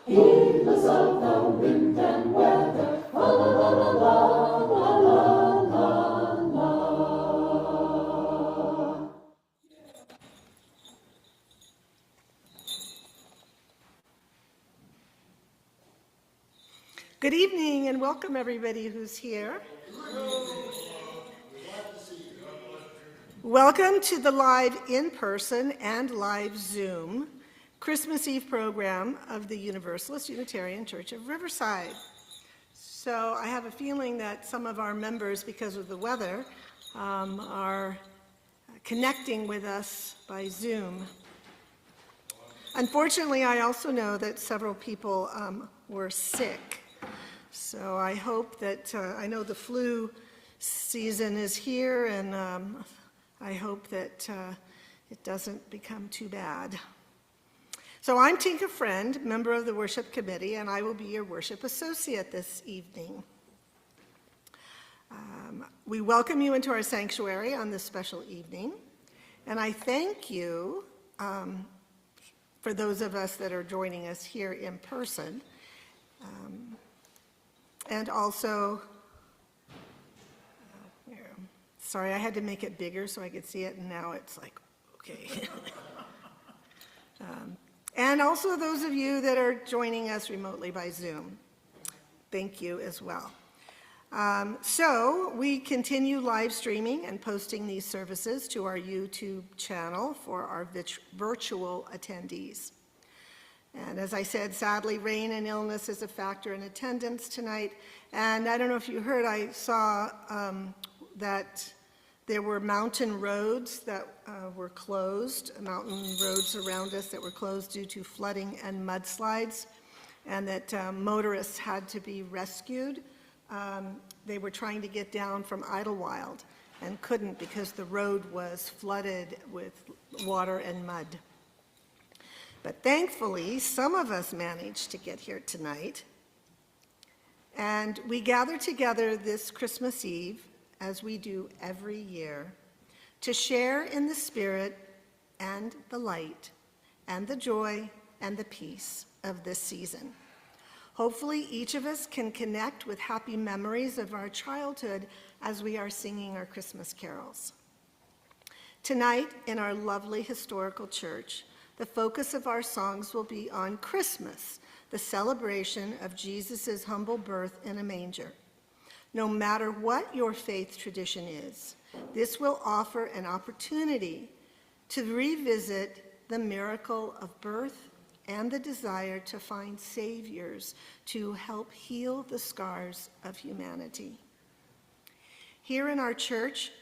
heedless of the wind and weather, la la la la la la la la. Good evening and welcome everybody who's here. Welcome to the live in-person and live Zoom Christmas Eve program of the Universalist Unitarian Church of Riverside. So I have a feeling that some of our members, because of the weather, are connecting with us by Zoom. Unfortunately, I also know that several people were sick. So I hope that, I know the flu season is here, and I hope that it doesn't become too bad. So I'm Tinka Friend, member of the worship committee, and I will be your worship associate this evening. We welcome you into our sanctuary on this special evening, and I thank you for those of us that are joining us here in person. And also, sorry, I had to make it bigger so I could see it, and now it's like, okay. And also those of you that are joining us remotely by Zoom, thank you as well. So we continue live streaming and posting these services to our YouTube channel for our virtual attendees. And as I said, sadly, rain and illness is a factor in attendance tonight. And I don't know if you heard, I saw that there were mountain roads that were closed, mountain roads around us that were closed due to flooding and mudslides, and that motorists had to be rescued. They were trying to get down from Idlewild and couldn't because the road was flooded with water and mud. But thankfully, some of us managed to get here tonight. And we gather together this Christmas Eve, as we do every year, to share in the spirit and the light and the joy and the peace of this season. Hopefully, each of us can connect with happy memories of our childhood as we are singing our Christmas carols. Tonight, in our lovely historical church, the focus of our songs will be on Christmas, the celebration of Jesus' humble birth in a manger. No matter what your faith tradition is, this will offer an opportunity to revisit the miracle of birth and the desire to find saviors to help heal the scars of humanity. Here in our church,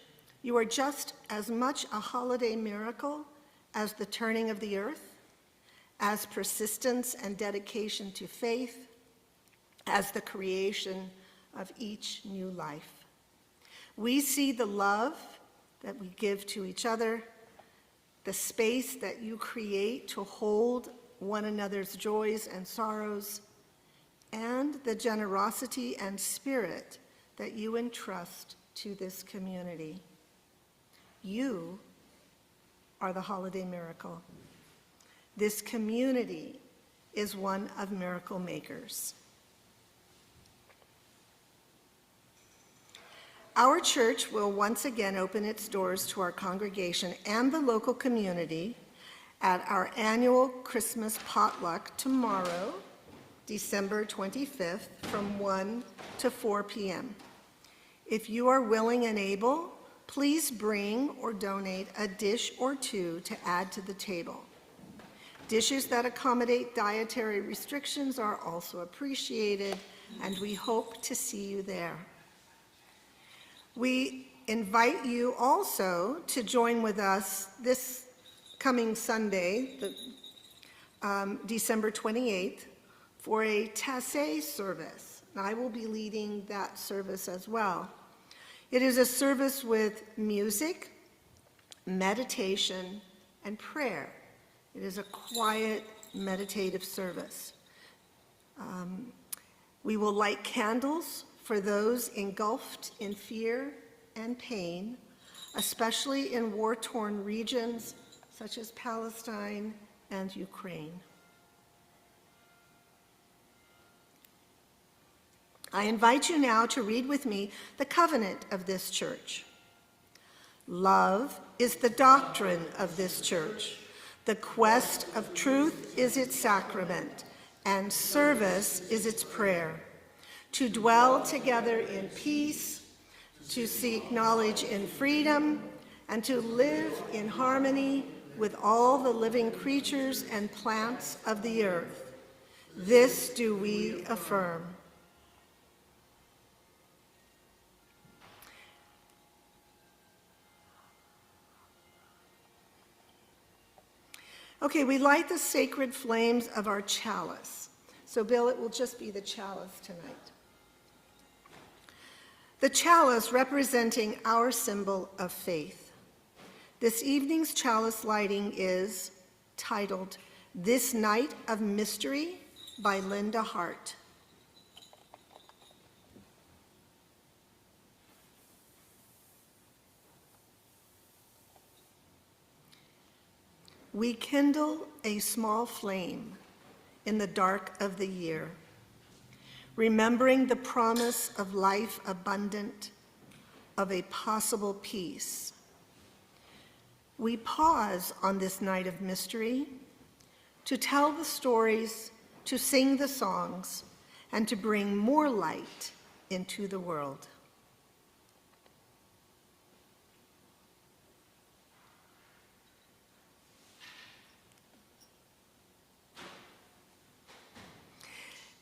you are just as much a holiday miracle as the turning of the earth, as persistence and dedication to faith, as the creation of each new life. We see the love that we give to each other, the space that you create to hold one another's joys and sorrows, and the generosity and spirit that you entrust to this community. You are the holiday miracle. This community is one of miracle makers. Our church will once again open its doors to our congregation and the local community at our annual Christmas potluck tomorrow, December 25th, from 1 to 4 p.m. If you are willing and able, please bring or donate a dish or two to add to the table. Dishes that accommodate dietary restrictions are also appreciated, and we hope to see you there. We invite you also to join with us this coming Sunday, December 28th, for a Tassé service. And I will be leading that service as well. It is a service with music, meditation, and prayer. It is a quiet, meditative service. We will light candles for those engulfed in fear and pain, especially in war-torn regions such as Palestine and Ukraine. I invite you now to read with me the covenant of this church. Love is the doctrine of this church. The quest of truth is its sacrament, and service is its prayer. To dwell together in peace, to seek knowledge in freedom, and to live in harmony with all the living creatures and plants of the earth. This do we affirm. Okay, we light the sacred flames of our chalice. So, Bill, it will just be the chalice tonight. The chalice representing our symbol of faith. This evening's chalice lighting is titled, "This Night of Mystery" by Linda Hart. We kindle a small flame in the dark of the year, remembering the promise of life abundant, of a possible peace. We pause on this night of mystery to tell the stories, to sing the songs, and to bring more light into the world.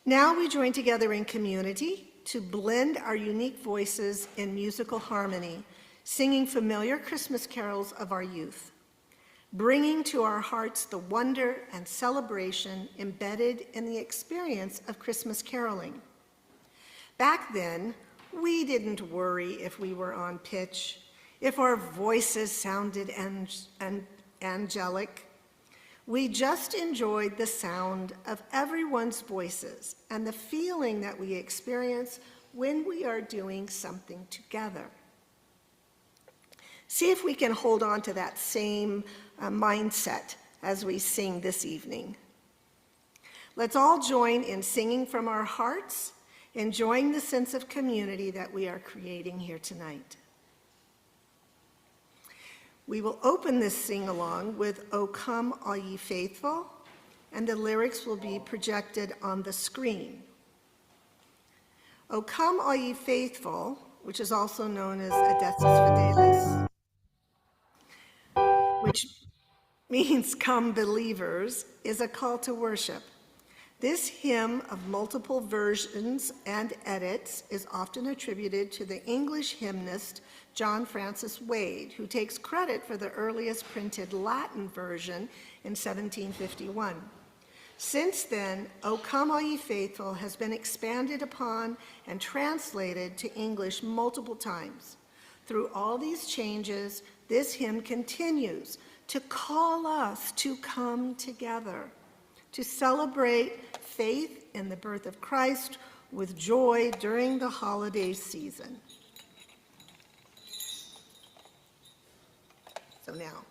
Now we join together in community to blend our unique voices in musical harmony, singing familiar Christmas carols of our youth, bringing to our hearts the wonder and celebration embedded in the experience of Christmas caroling. Back then, we didn't worry if we were on pitch, if our voices sounded angelic. We just enjoyed the sound of everyone's voices and the feeling that we experience when we are doing something together. See if we can hold on to that same mindset as we sing this evening. Let's all join in singing from our hearts, enjoying the sense of community that we are creating here tonight. We will open this sing-along with "O Come All Ye Faithful," and the lyrics will be projected on the screen. "O Come All Ye Faithful," which is also known as Adessus Fidelis, which means "come believers," is a call to worship. This hymn of multiple versions and edits is often attributed to the English hymnist John Francis Wade, who takes credit for the earliest printed Latin version in 1751. Since then, "O Come All Ye Faithful" has been expanded upon and translated to English multiple times. Through all these changes, this hymn continues to call us to come together, to celebrate faith in the birth of Christ with joy during the holiday season. So now.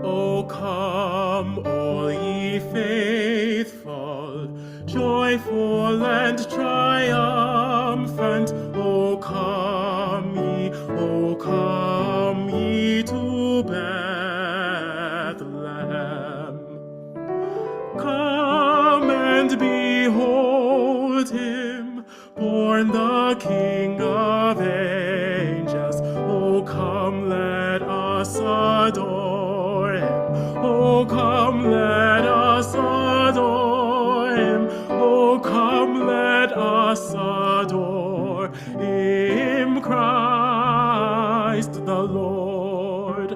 O come, all ye faithful, joyful and triumphant. O come ye to Bethlehem. Come and behold him, born the King of angels. O come, let us adore him. O come, let us adore him. O come, let us adore him, Christ the Lord.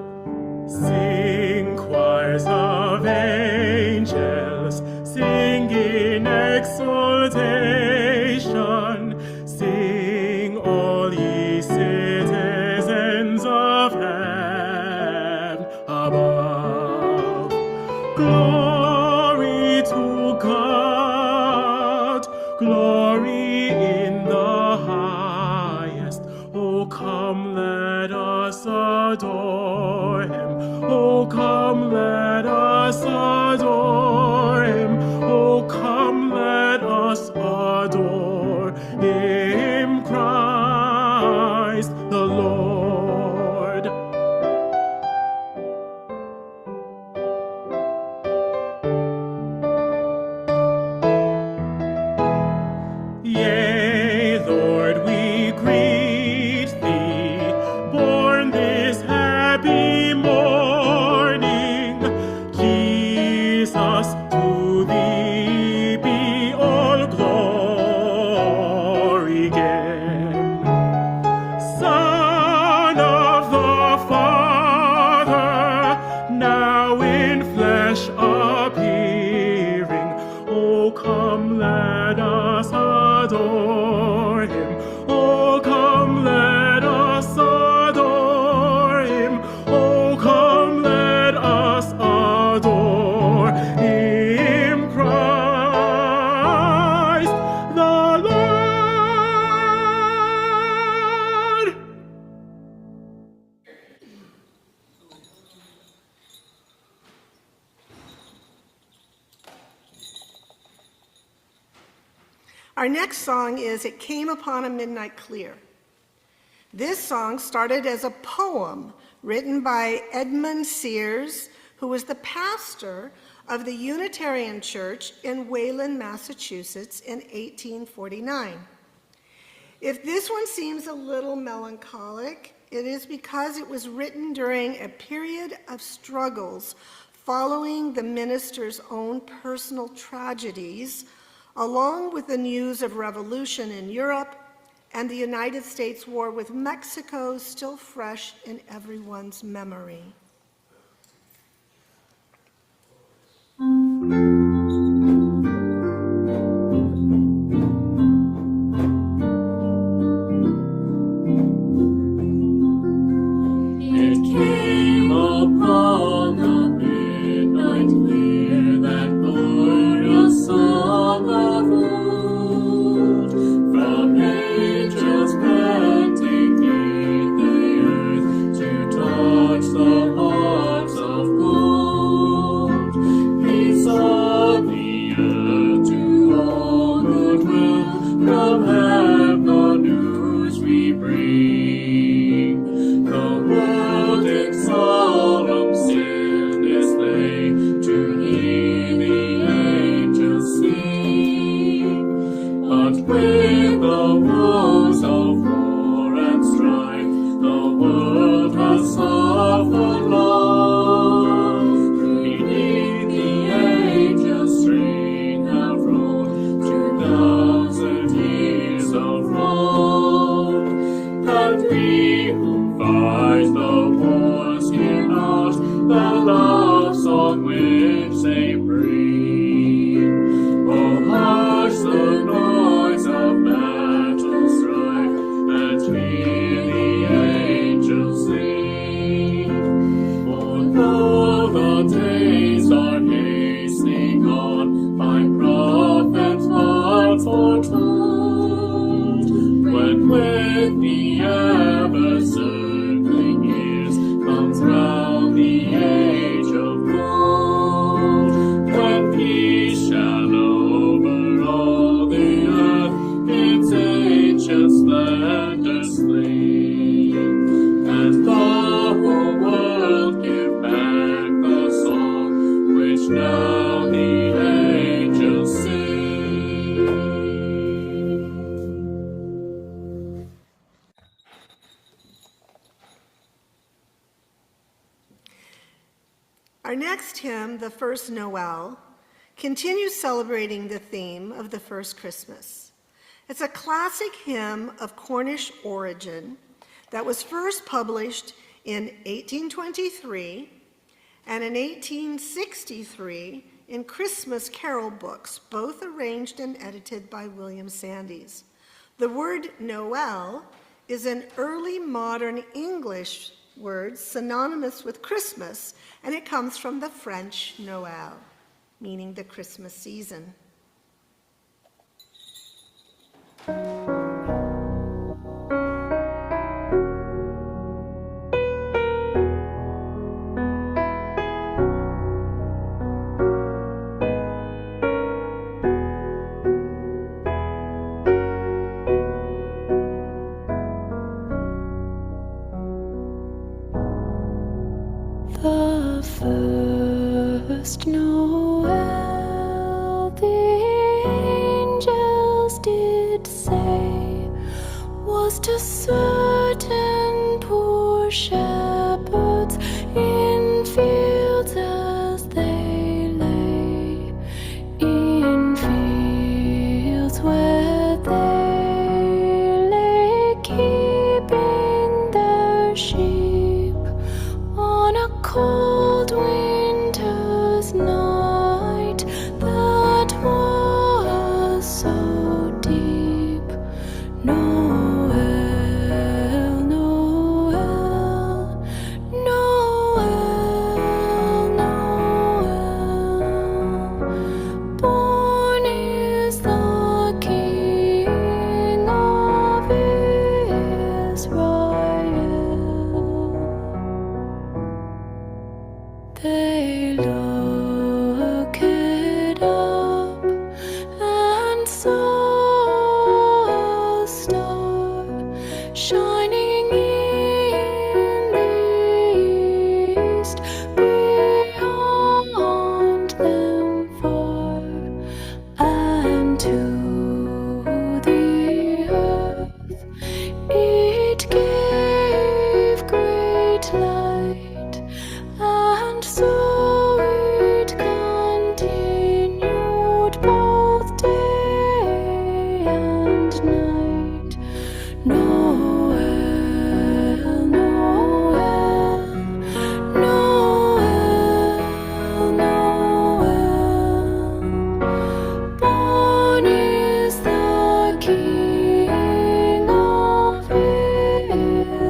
Sing, choirs of angels, sing in exultation. Sing, all ye citizens us adore him. Oh, come, let us adore him. Oh, come, let us adore him, Christ the Lord. Yea, Lord, we greet thee, born this happy morning. Jesus, to thee be all glory again. Son of the Father, now in flesh appearing, oh, come, let us adore him. Oh, come, let us adore him. Oh, come, let us adore him, Christ the Lord. Our next song is It Came Upon a Midnight Clear. This song started as a poem written by Edmund Sears, who was the pastor of the Unitarian Church in Wayland, Massachusetts in 1849. If this one seems a little melancholic, it is because it was written during a period of struggles following the minister's own personal tragedies, along with the news of revolution in Europe and the United States war with Mexico still fresh in everyone's memory. It came upon the midnight clear, that glorious song of old, from angels panting in the earth to touch the hearts of gold. He saw the earth to all goodwill, from heaven the news we bring. The world in solemn stillness lay to hear the angels sing. But with the woes of war and strife, the world has suffered long. Beneath the angels' strain have rolled 2,000 years of wrong. And we who fight the wars hear not the love song which they bring. Oh, hush the noise of battle strife, and hear the angels sing. For though the days are hastening on, by prophets but foretold, when with the ever-circling years comes round the age of gold, when peace shall over all the earth its ancient splendor sling, and the whole world give back the song which now the angels sing. Our next hymn, The First Noel, continues celebrating the theme of the first Christmas. It's a classic hymn of Cornish origin that was first published in 1823 and in 1863 in Christmas carol books, both arranged and edited by William Sandys. The word Noel is an early modern English word synonymous with Christmas, and it comes from the French Noël, meaning the Christmas season. first Noel, the angels did say, was to certain poor shepherds in fields as they lay, in fields where they lay keeping their sheep on a cold winter's night that was so deep. Noel, Noel, Noel, Noel. Born is the King of Israel. They looked up and saw a star shining in the east, beyond them far, and to the earth it gave great light, and so it continued both day and night. Noel, Noel, Noel, Noel. Born is the King of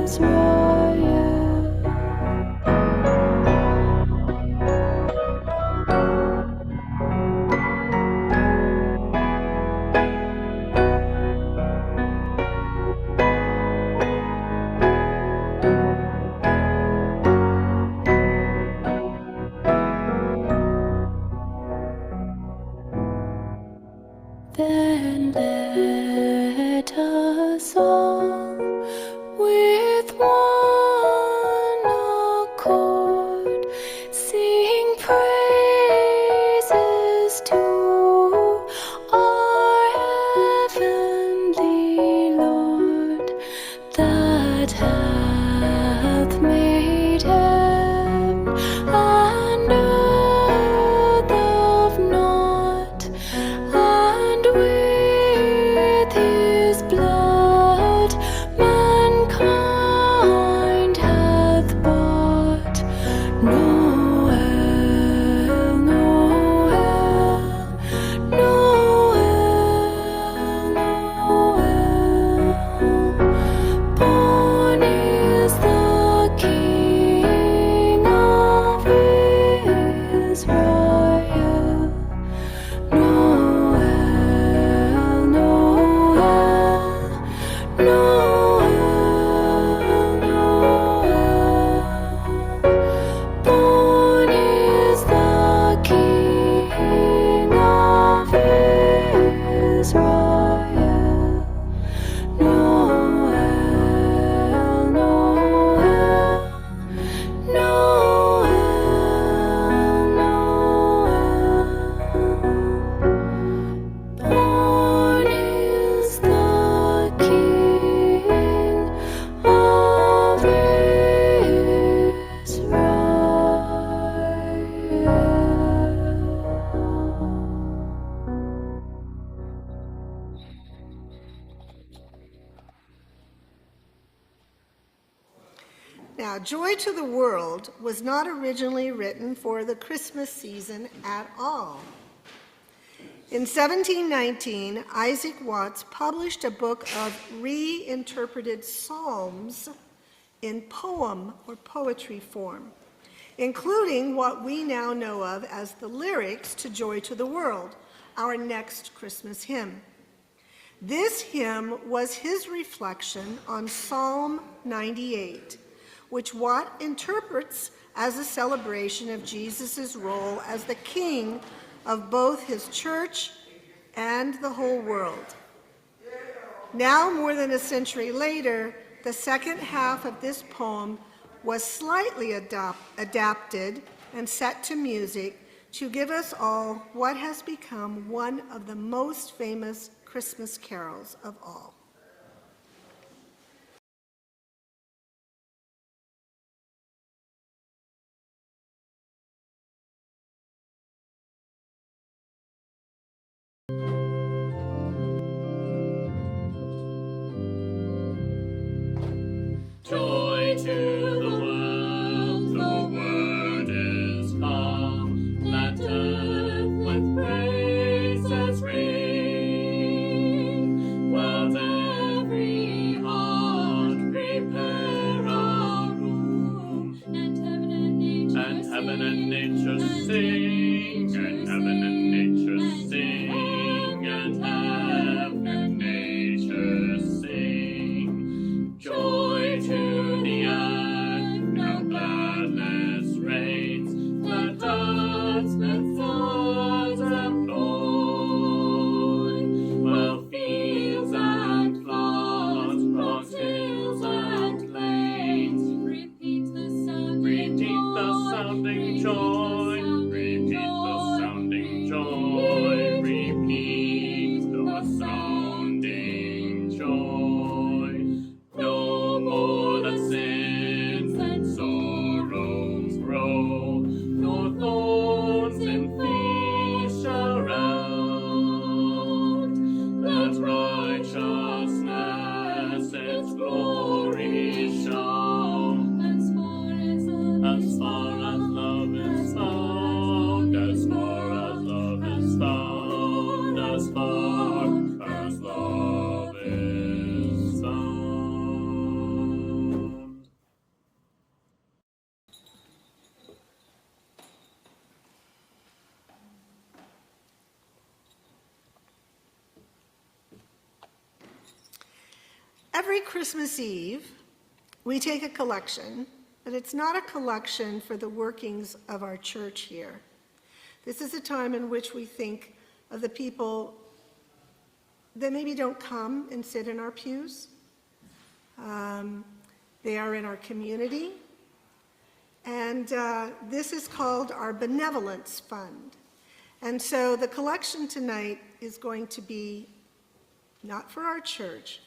Israel. Then let us all with one accord sing praises to our heavenly Lord, that hath made heaven and earth of naught, and with his blood mankind hath bought. Noel, Noel, Noel, Noel. Born is the King of Israel. Noel, Noel, Noel, Noel. Born is the King of Israel. Noel, Noel, Noel, Noel. Born is the King of Israel. Now, Joy to the World was not originally written for the Christmas season at all. In 1719, Isaac Watts published a book of reinterpreted psalms in poem or poetry form, including what we now know of as the lyrics to Joy to the World, our next Christmas hymn. This hymn was his reflection on Psalm 98, which Watt interprets as a celebration of Jesus' role as the king of both his church and the whole world. Now, more than a century later, the second half of this poem was slightly adapted and set to music to give us all what has become one of the most famous Christmas carols of all. Joy to the word is come. Let earth with praises ring. While every heart prepare our room. And heaven and nature sing. And heaven and nature sing. And heaven and nature sing. Joy to the earth, now gladness reigns. Let dance, let swords employ. While fields and floods, cross hills and plains, repeat the sounding joy. Repeat the sounding joy. Repeat the sounding joy. No more the sins and sorrows grow, nor thorns in flesh around. Let righteousness its glory show. As far as love is found, as far as love is found, as far as love is found. Every Christmas Eve, we take a collection, but it's not a collection for the workings of our church here. This is a time in which we think of the people that maybe don't come and sit in our pews. They are in our community. And this is called our Benevolence Fund. And so the collection tonight is going to be not for our church,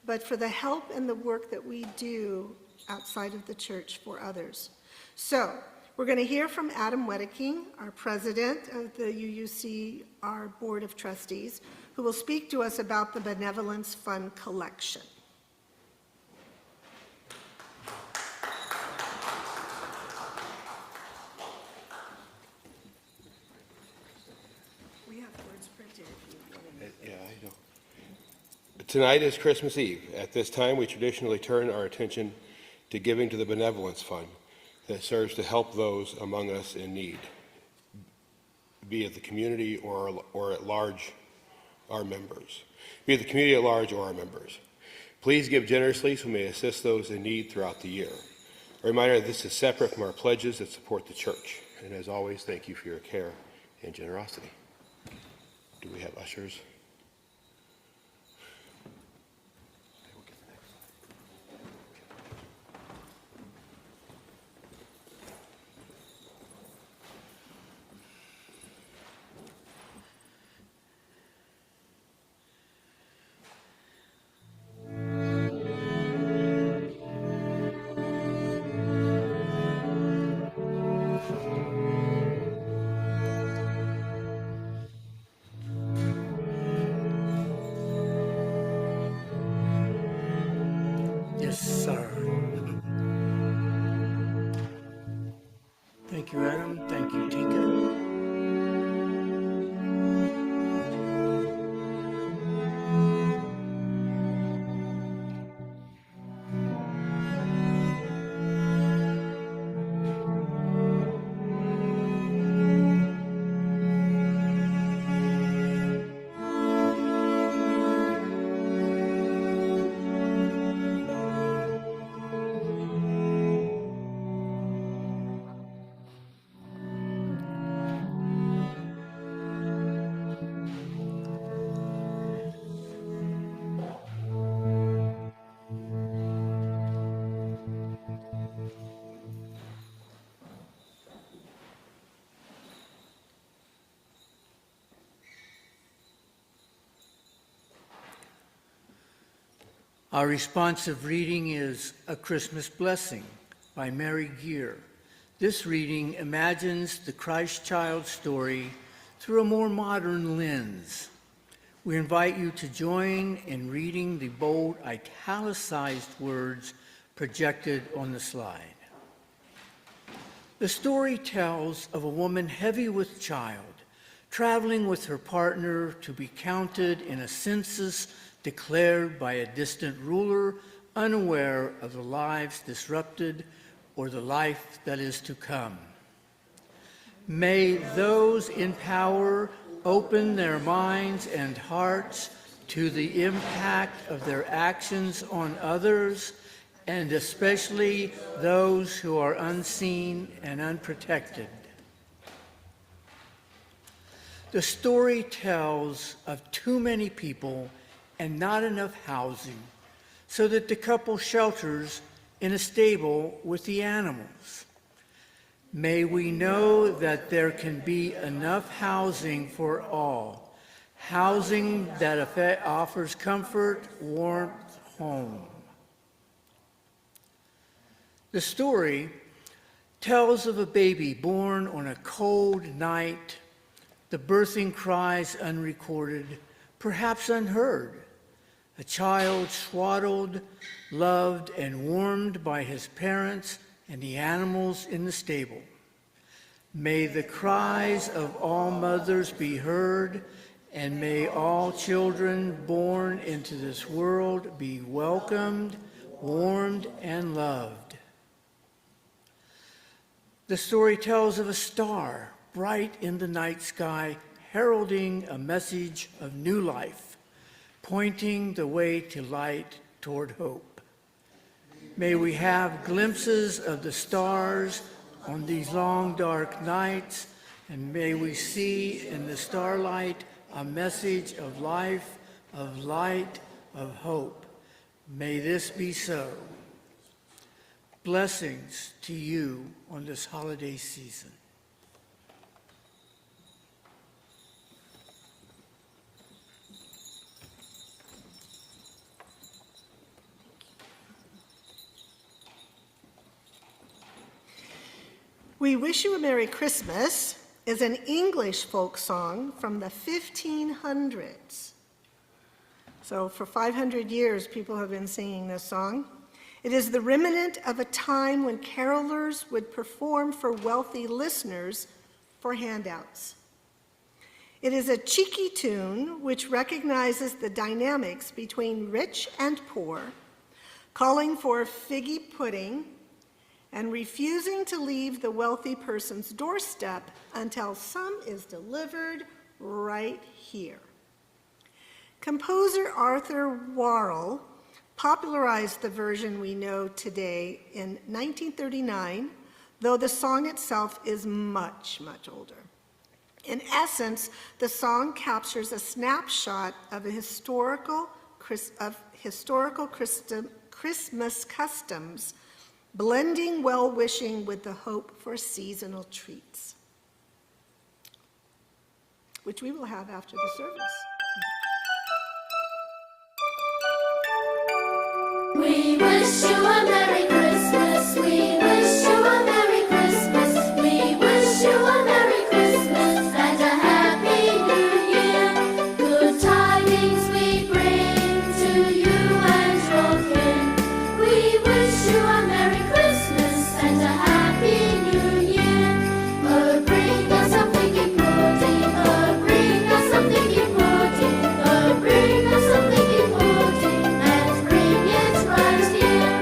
but for the help and the work that we do outside of the church for others. So we're going to hear from Adam Wedeking, our president of the UUC, our board of trustees, who will speak to us about the Benevolence Fund collection. We have words printed if you want to. Yeah, I know. Tonight is Christmas Eve. At this time, we traditionally turn our attention to giving to the Benevolence Fund that serves to help those among us in need, be it the community or at large, our members. Be it the community at large or our members. Please give generously so we may assist those in need throughout the year. A reminder that this is separate from our pledges that support the church. And as always, thank you for your care and generosity. Do we have ushers? Our responsive reading is A Christmas Blessing by Mary Geer. This reading imagines the Christ child story through a more modern lens. We invite you to join in reading the bold italicized words projected on the slide. The story tells of a woman heavy with child, traveling with her partner to be counted in a census declared by a distant ruler, unaware of the lives disrupted or the life that is to come. May those in power open their minds and hearts to the impact of their actions on others, and especially those who are unseen and unprotected. The story tells of too many people and not enough housing, so that the couple shelters in a stable with the animals. May we know that there can be enough housing for all, housing that offers comfort, warmth, home. The story tells of a baby born on a cold night, the birthing cries unrecorded, perhaps unheard, a child swaddled, loved, and warmed by his parents and the animals in the stable. May the cries of all mothers be heard, and may all children born into this world be welcomed, warmed, and loved. The story tells of a star bright in the night sky, heralding a message of new life, pointing the way to light toward hope. May we have glimpses of the stars on these long, dark nights, and may we see in the starlight a message of life, of light, of hope. May this be so. Blessings to you on this holiday season. We Wish You a Merry Christmas is an English folk song from the 1500s. So for 500 years, people have been singing this song. It is the remnant of a time when carolers would perform for wealthy listeners for handouts. It is a cheeky tune which recognizes the dynamics between rich and poor, calling for figgy pudding, and refusing to leave the wealthy person's doorstep until some is delivered right here. Composer Arthur Warrell popularized the version we know today in 1939, though the song itself is much, much older. In essence, the song captures a snapshot of historical Christmas customs, blending well-wishing with the hope for seasonal treats, which we will have after the service. We wish you a Merry Christmas. We wish you a Merry Christmas. We wish you a Merry Christmas and a Happy New Year. Good tidings we bring to you and your kin. We wish you a Merry Christmas and a Happy New Year. Oh, bring us some figgy pudding. Oh, bring us some figgy pudding. Oh, bring us some figgy pudding and bring it right here.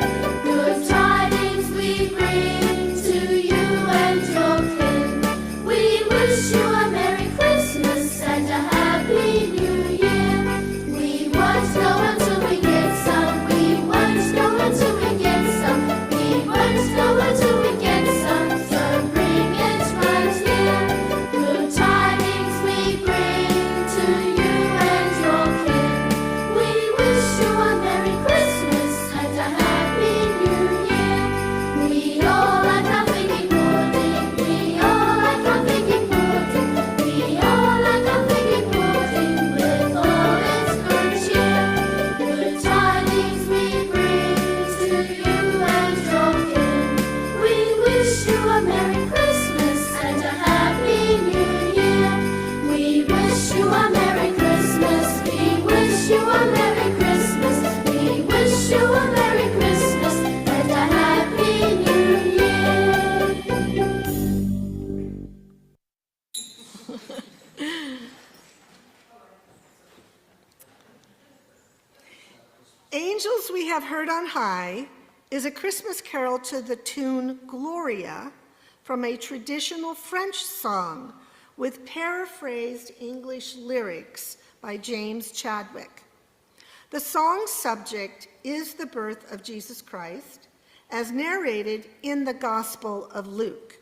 wish you a Merry Christmas and a Happy New Year. Angels We Have Heard on High is a Christmas carol to the tune Gloria from a traditional French song with paraphrased English lyrics by James Chadwick. The song's subject is the birth of Jesus Christ, as narrated in the Gospel of Luke,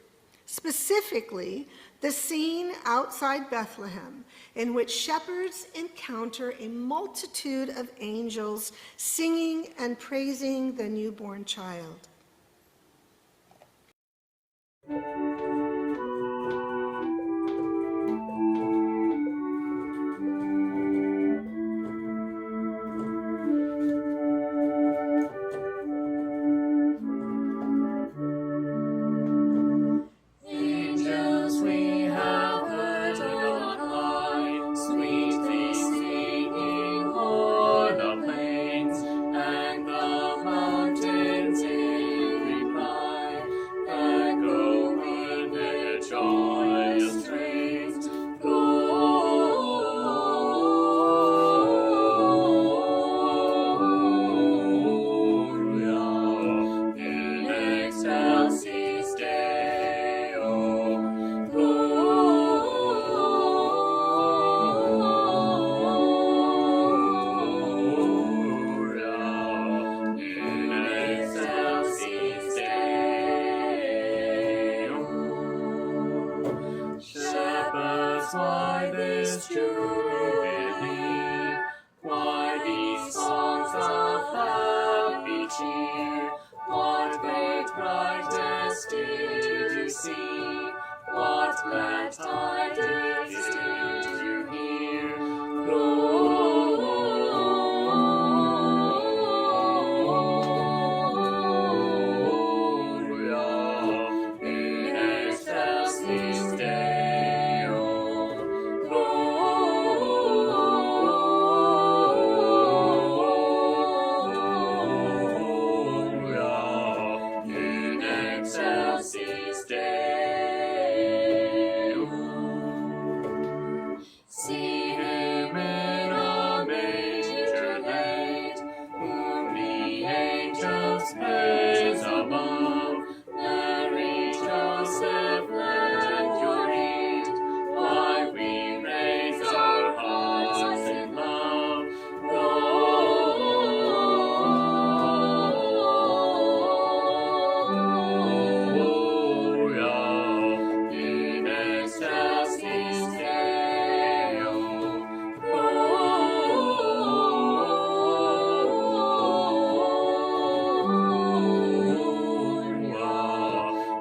specifically the scene outside Bethlehem in which shepherds encounter a multitude of angels singing and praising the newborn child. Angels we have heard on high, sweetly singing o'er the plains and the mountains in reply, echo with their joyous strains. Gloria in excelsis Deo. Gloria in excelsis Deo. Shepherds, why this jubilee? Why these songs of happy cheer? What great brightness did you see? What glad tidings did you hear? Gloria in excelsis Deo. Gloria in excelsis Deo. See him in a manger laid, whom the angels praise above. Mary, Joseph, lend your aid, while we raise our hearts in love. Gloria in excelsis Deo. Gloria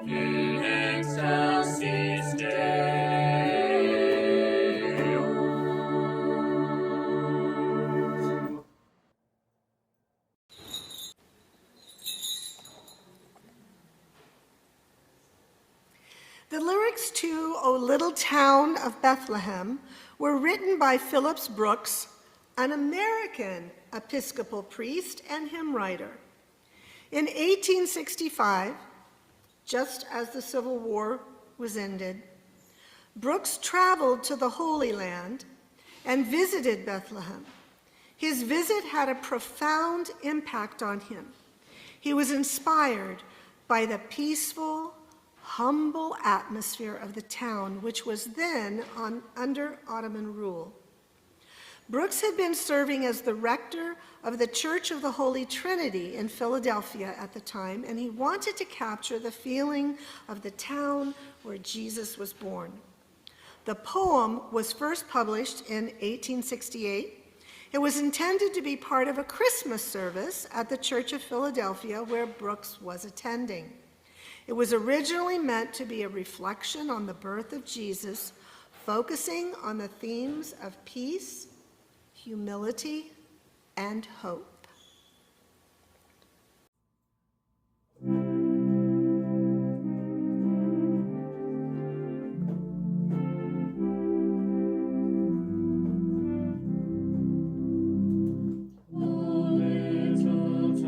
in excelsis Deo. The lyrics to O Little Town of Bethlehem were written by Phillips Brooks, an American Episcopal priest and hymn writer. In 1865, just as the Civil War was ended, Brooks traveled to the Holy Land and visited Bethlehem. His visit had a profound impact on him. He was inspired by the peaceful, humble atmosphere of the town, which was then under Ottoman rule. Brooks had been serving as the rector of the Church of the Holy Trinity in Philadelphia at the time, and he wanted to capture the feeling of the town where Jesus was born. The poem was first published in 1868. It was intended to be part of a Christmas service at the Church of Philadelphia where Brooks was attending. It was originally meant to be a reflection on the birth of Jesus, focusing on the themes of peace, humility, and hope. O little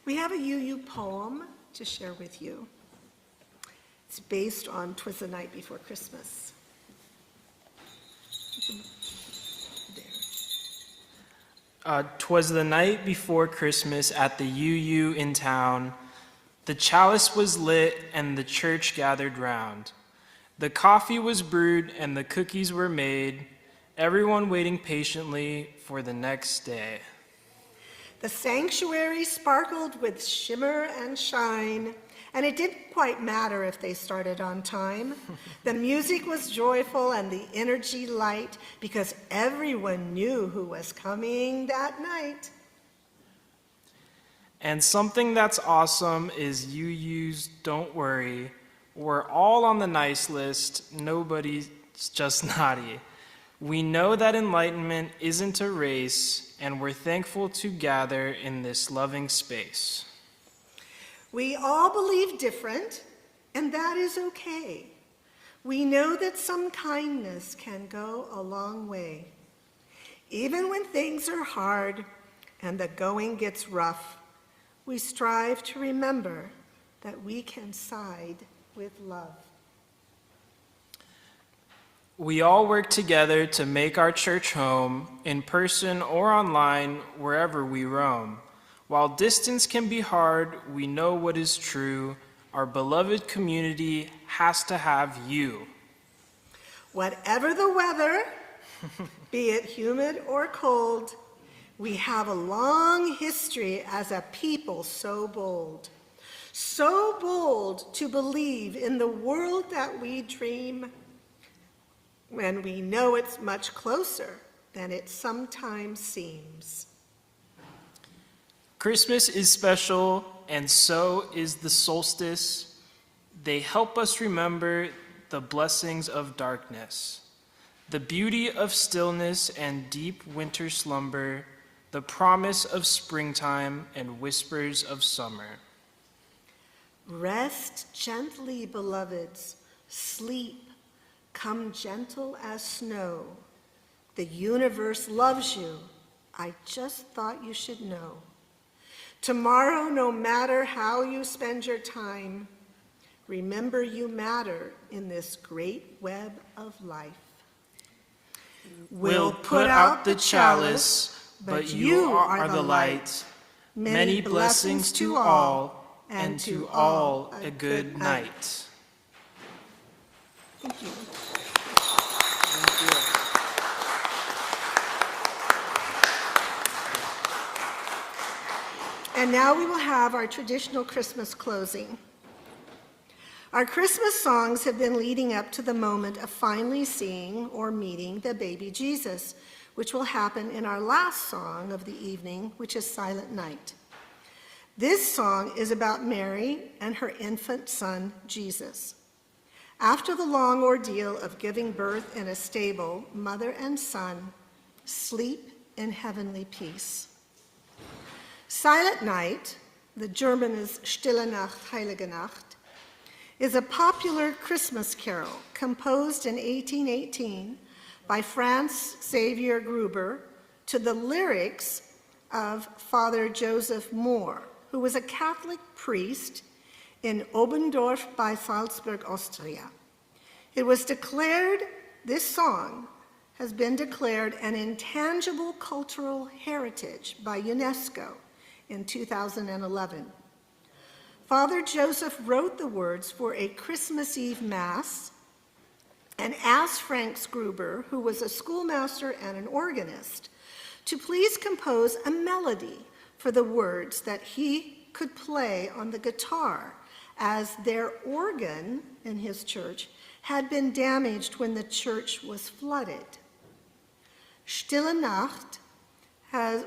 We have a UU poem to share with you. It's based on 'Twas the Night Before Christmas. There. 'Twas the night before Christmas at the UU in town. The chalice was lit and the church gathered round. The coffee was brewed and the cookies were made, everyone waiting patiently for the next day. The sanctuary sparkled with shimmer and shine, and it didn't quite matter if they started on time. The music was joyful and the energy light because everyone knew who was coming that night. And something that's awesome is UU's Don't Worry. We're all on the nice list, nobody's just naughty. We know that enlightenment isn't a race, and we're thankful to gather in this loving space. We all believe different, and that is okay. We know that some kindness can go a long way. Even when things are hard and the going gets rough, we strive to remember that we can side with love. We all work together to make our church home, in person or online, wherever we roam. While distance can be hard, we know what is true. Our beloved community has to have you. Whatever the weather, be it humid or cold, we have a long history as a people so bold to believe in the world that we dream, when we know it's much closer than it sometimes seems. Christmas is special, and so is the solstice. They help us remember the blessings of darkness, the beauty of stillness and deep winter slumber, the promise of springtime and whispers of summer. Rest gently, beloveds, sleep. Come gentle as snow. The universe loves you. I just thought you should know. Tomorrow, no matter how you spend your time, remember you matter in this great web of life. We'll put out the chalice, but you are the light. Many blessings to all, and to all a good night. Thank you. And now we will have our traditional Christmas closing. Our Christmas songs have been leading up to the moment of finally seeing or meeting the baby Jesus, which will happen in our last song of the evening, which is Silent Night. This song is about Mary and her infant son, Jesus. After the long ordeal of giving birth in a stable, mother and son sleep in heavenly peace. Silent Night, the German is Stille Nacht, Heilige Nacht, is a popular Christmas carol composed in 1818 by Franz Xavier Gruber to the lyrics of Father Joseph Mohr, who was a Catholic priest in Oberndorf by Salzburg, Austria. It was declared, this song has been declared an intangible cultural heritage by UNESCO in 2011. Father Joseph wrote the words for a Christmas Eve Mass and asked Franz Gruber, who was a schoolmaster and an organist, to please compose a melody for the words that he could play on the guitar, as their organ in his church had been damaged when the church was flooded. Stille Nacht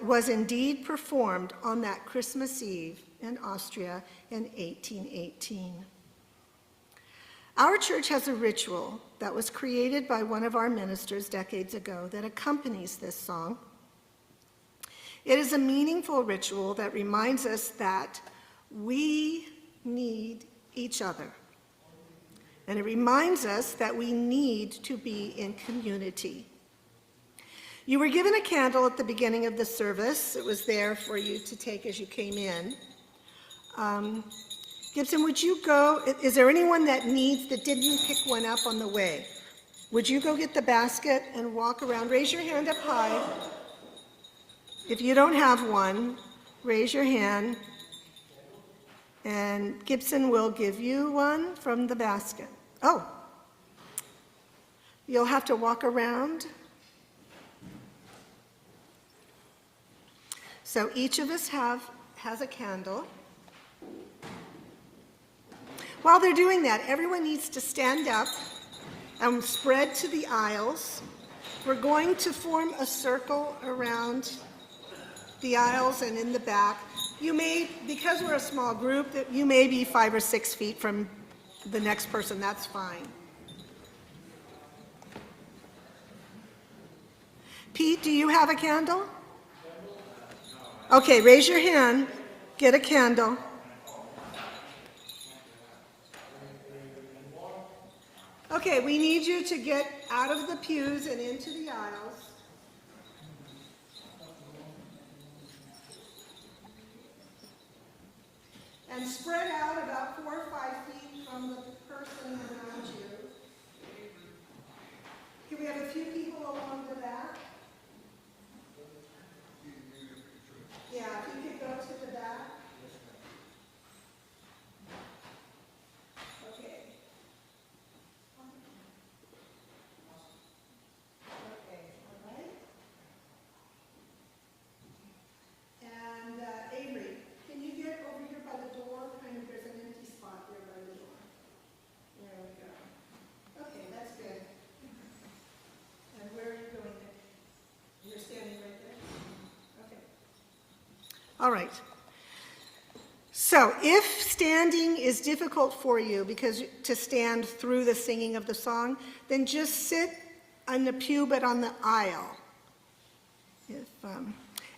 was indeed performed on that Christmas Eve in Austria in 1818. Our church has a ritual that was created by one of our ministers decades ago that accompanies this song. It is a meaningful ritual that reminds us that we need each other. And it reminds us that we need to be in community. You were given a candle at the beginning of the service. It was there for you to take as you came in. Gibson, would you go, is there anyone that didn't pick one up on the way? Would you go get the basket and walk around? Raise your hand up high. If you don't have one, raise your hand. And Gibson will give you one from the basket. Oh, you'll have to walk around. So each of us has a candle. While they're doing that, everyone needs to stand up and spread to the aisles. We're going to form a circle around the aisles and in the back. You may, because we're a small group, that you may be 5 or 6 feet from the next person, that's fine. Pete, do you have a candle? Okay, raise your hand, get a candle. Okay, we need you to get out of the pews and into the aisles. And spread out about 4 or 5 feet from the person around you. Can we have a few people along the back? Yeah, if you could go to the back. Okay. Okay, all right. And Avery, can you get over here by the door? Kind of, there's an empty spot there by the door. There we go. Okay, that's good. And where are you going? You're standing right there? Okay. All right. So if standing is difficult for you because to stand through the singing of the song, then just sit on the pew but on the aisle. If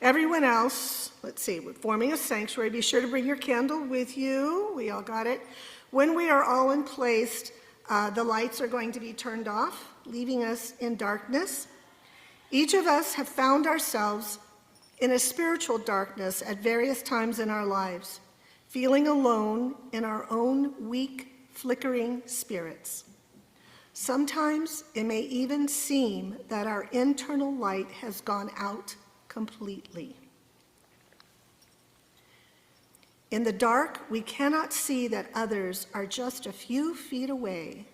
everyone else, let's see, we're forming a sanctuary, be sure to bring your candle with you. We all got it. When we are all in place, the lights are going to be turned off, leaving us in darkness. Each of us have found ourselves in a spiritual darkness at various times in our lives, feeling alone in our own weak, flickering spirits. Sometimes it may even seem that our internal light has gone out completely. In the dark, we cannot see that others are just a few feet away,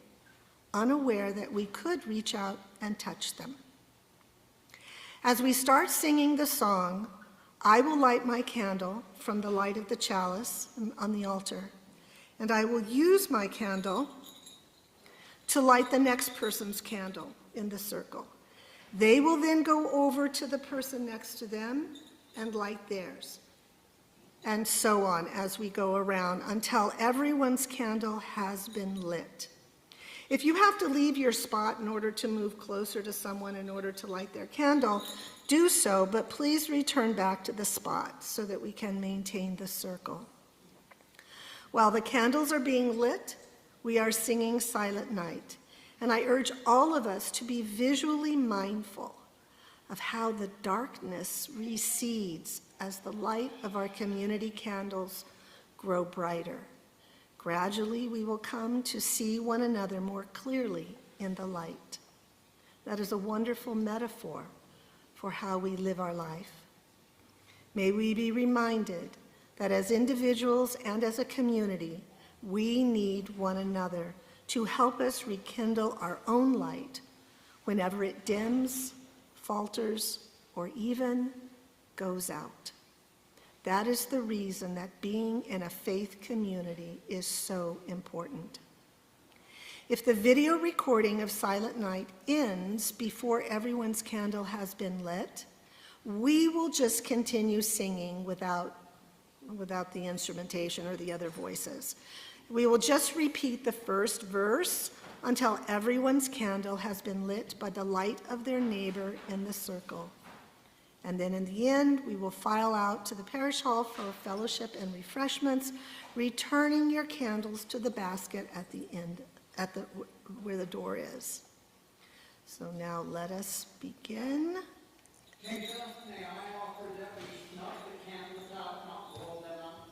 unaware that we could reach out and touch them. As we start singing the song, I will light my candle from the light of the chalice on the altar, and I will use my candle to light the next person's candle in the circle. They will then go over to the person next to them and light theirs, and so on as we go around until everyone's candle has been lit. If you have to leave your spot in order to move closer to someone in order to light their candle, do so, but please return back to the spot so that we can maintain the circle. While the candles are being lit, we are singing Silent Night, and I urge all of us to be visually mindful of how the darkness recedes as the light of our community candles grow brighter. Gradually, we will come to see one another more clearly in the light. That is a wonderful metaphor for how we live our life. May we be reminded that as individuals and as a community, we need one another to help us rekindle our own light whenever it dims, falters, or even goes out. That is the reason that being in a faith community is so important. If the video recording of Silent Night ends before everyone's candle has been lit, we will just continue singing without the instrumentation or the other voices. We will just repeat the first verse until everyone's candle has been lit by the light of their neighbor in the circle. And then in the end, we will file out to the parish hall for fellowship and refreshments, returning your candles to the basket at the end, where the door is. So now let us begin. May I offer that we snuff the candles out, not roll them up?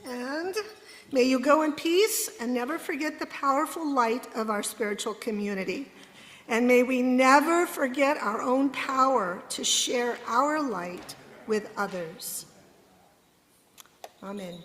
And may you go in peace and never forget the powerful light of our spiritual community. And may we never forget our own power to share our light with others. Amen.